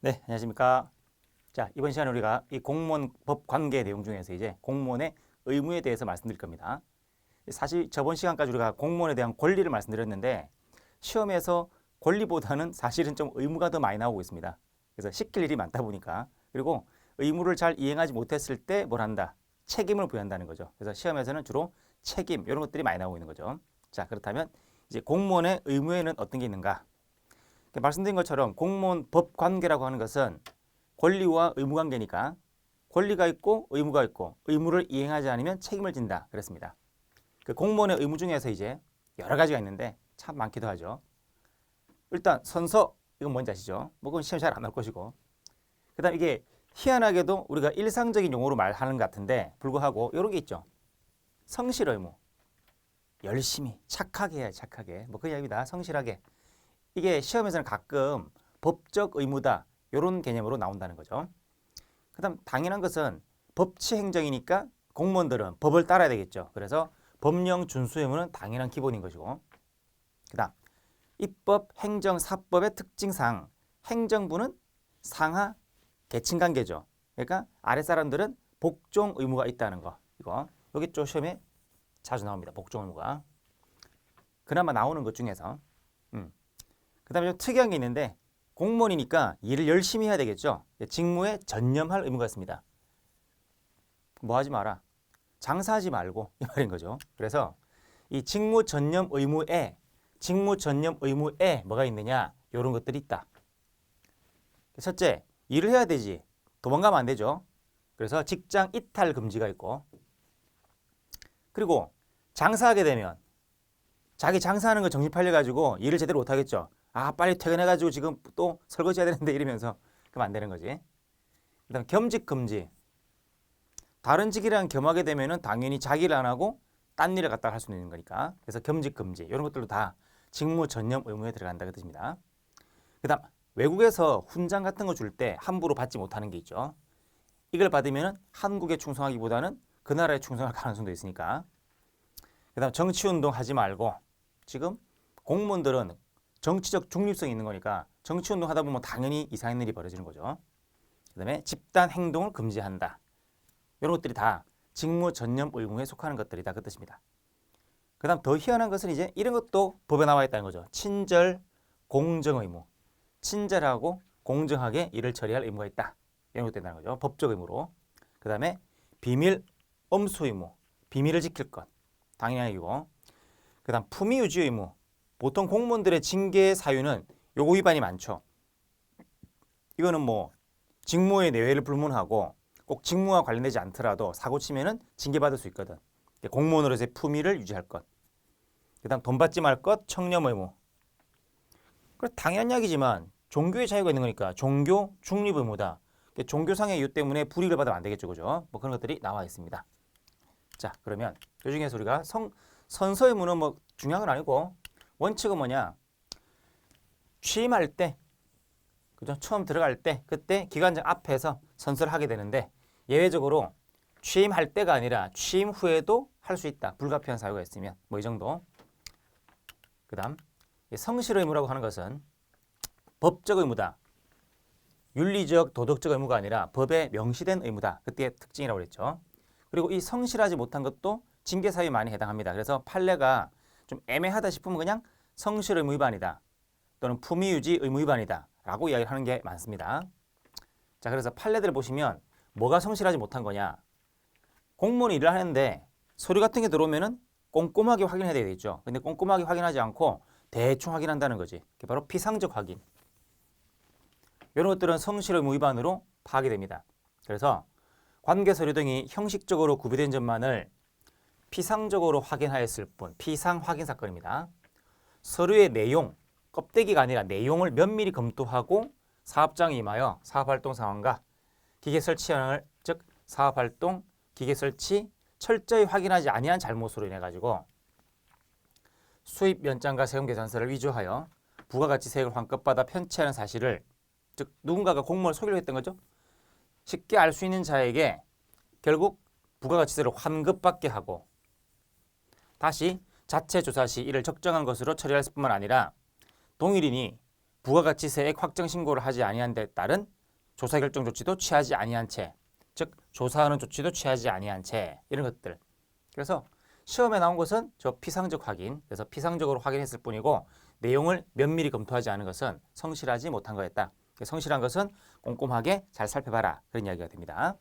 네, 안녕하십니까. 자, 이번 시간에 우리가 이 공무원 법 관계 내용 중에서 이제 공무원의 의무에 대해서 말씀드릴 겁니다. 사실 저번 시간까지 우리가 공무원에 대한 권리를 말씀드렸는데 시험에서 권리보다는 사실은 좀 의무가 더 많이 나오고 있습니다. 그래서 시킬 일이 많다 보니까 그리고 의무를 잘 이행하지 못했을 때 뭘 한다? 책임을 부여한다는 거죠. 그래서 시험에서는 주로 책임 이런 것들이 많이 나오고 있는 거죠. 자, 그렇다면 이제 공무원의 의무에는 어떤 게 있는가? 말씀드린 것처럼 공무원 법 관계라고 하는 것은 권리와 의무 관계니까 권리가 있고 의무가 있고 의무를 이행하지 않으면 책임을 진다 그랬습니다. 그 공무원의 의무 중에서 이제 여러 가지가 있는데 참 많기도 하죠. 일단 선서 이건 뭔지 아시죠? 뭐 그건 시험 잘 안 나올 것이고 그다음 이게 희한하게도 우리가 일상적인 용어로 말하는 것 같은데 불구하고 이런 게 있죠. 성실 의무 열심히 착하게 해야 착하게 뭐 그 이야기입니다. 성실하게 이게 시험에서는 가끔 법적 의무다 이런 개념으로 나온다는 거죠. 그다음 당연한 것은 법치 행정이니까 공무원들은 법을 따라야 되겠죠. 그래서 법령 준수 의무는 당연한 기본인 것이고 그다음 입법, 행정, 사법의 특징상 행정부는 상하 계층 관계죠. 그러니까 아랫 사람들은 복종 의무가 있다는 거. 이거 여기 좀 시험에 자주 나옵니다. 복종 의무가. 그나마 나오는 것 중에서 그다음에 좀 특이한 게 있는데 공무원이니까 일을 열심히 해야 되겠죠. 직무에 전념할 의무가 있습니다. 뭐 하지 마라. 장사하지 말고 이 말인 거죠. 그래서 이 직무 전념 의무에 뭐가 있느냐 이런 것들이 있다. 첫째, 일을 해야 되지. 도망가면 안 되죠. 그래서 직장 이탈 금지가 있고 그리고 장사하게 되면 자기 장사하는 거 정신 팔려가지고 일을 제대로 못하겠죠. 아 빨리 퇴근해가지고 지금 또 설거지 해야 되는데 이러면서 그럼 안 되는 거지. 그다음 겸직 금지. 다른 직이랑 겸하게 되면은 당연히 자기 일 안 하고 딴 일을 갖다 할 수 있는 거니까. 그래서 겸직 금지 이런 것들도 다 직무 전념 의무에 들어간다 그 뜻입니다. 그다음 외국에서 훈장 같은 거 줄 때 함부로 받지 못하는 게 있죠. 이걸 받으면은 한국에 충성하기보다는 그 나라에 충성할 가능성도 있으니까. 그다음 정치 운동 하지 말고 지금 공무원들은 정치적 중립성이 있는 거니까 정치 운동 하다 보면 당연히 이상한 일이 벌어지는 거죠. 그다음에 집단 행동을 금지한다. 이런 것들이 다 직무 전념 의무에 속하는 것들이다 그 뜻입니다. 그다음 더 희한한 것은 이제 이런 것도 법에 나와 있다는 거죠. 친절 공정 의무. 친절하고 공정하게 일을 처리할 의무가 있다. 이런 것도 된다는 거죠. 법적 의무로. 그다음에 비밀 엄수 의무. 비밀을 지킬 것. 당연한 얘기고. 그다음 품위 유지 의무. 보통 공무원들의 징계 사유는 요거 위반이 많죠. 이거는 뭐 직무의 내외를 불문하고 꼭 직무와 관련되지 않더라도 사고 치면은 징계받을 수 있거든. 공무원으로서의 품위를 유지할 것. 그다음 돈 받지 말 것, 청렴 의무. 그 당연한 이야기지만 종교의 자유가 있는 거니까 종교 중립 의무다. 종교상의 이유 때문에 불이익을 받으면 안 되겠죠, 그죠? 뭐 그런 것들이 나와 있습니다. 자, 그러면 그 중에서 우리가 선서 의무는 뭐 중요한 건 아니고 원칙은 뭐냐? 취임할 때, 그죠? 처음 들어갈 때, 그때 기관장 앞에서 선서를 하게 되는데 예외적으로 취임할 때가 아니라 취임 후에도 할 수 있다. 불가피한 사유가 있으면 뭐 이 정도. 그다음 성실 의무라고 하는 것은 법적 의무다. 윤리적, 도덕적 의무가 아니라 법에 명시된 의무다. 그때의 특징이라고 그랬죠. 그리고 이 성실하지 못한 것도 징계 사유에 많이 해당합니다. 그래서 판례가 좀 애매하다 싶으면 그냥 성실 의무 위반이다. 또는 품위 유지 의무 위반이다. 라고 이야기를 하는 게 많습니다. 자, 그래서 판례들을 보시면 뭐가 성실하지 못한 거냐. 공무원이 일을 하는데 서류 같은 게 들어오면은 꼼꼼하게 확인해야 되겠죠. 근데 꼼꼼하게 확인하지 않고 대충 확인한다는 거지. 그게 바로 피상적 확인. 이런 것들은 성실 의무 위반으로 파악이 됩니다. 그래서 관계 서류 등이 형식적으로 구비된 점만을 피상적으로 확인하였을 뿐, 피상 확인 사건입니다. 서류의 내용, 껍데기가 아니라 내용을 면밀히 검토하고 사업장에 임하여 사업활동 상황과 기계 설치 현황을, 즉 사업활동, 기계 설치 철저히 확인하지 아니한 잘못으로 인해 가지고 수입 연장과 세금 계산서를 위조하여 부가가치세액을 환급받아 편취하는 사실을, 즉 누군가가 공무원을 속이려 했던 거죠. 쉽게 알 수 있는 자에게 결국 부가가치세를 환급받게 하고 다시 자체 조사 시 이를 적정한 것으로 처리할 뿐만 아니라 동일인이 부가가치세액 확정 신고를 하지 아니한 데 따른 조사 결정 조치도 취하지 아니한 채, 즉 조사하는 조치도 취하지 아니한 채 이런 것들. 그래서 시험에 나온 것은 저 피상적 확인, 그래서 피상적으로 확인했을 뿐이고 내용을 면밀히 검토하지 않은 것은 성실하지 못한 거였다. 성실한 것은 꼼꼼하게 잘 살펴봐라 그런 이야기가 됩니다.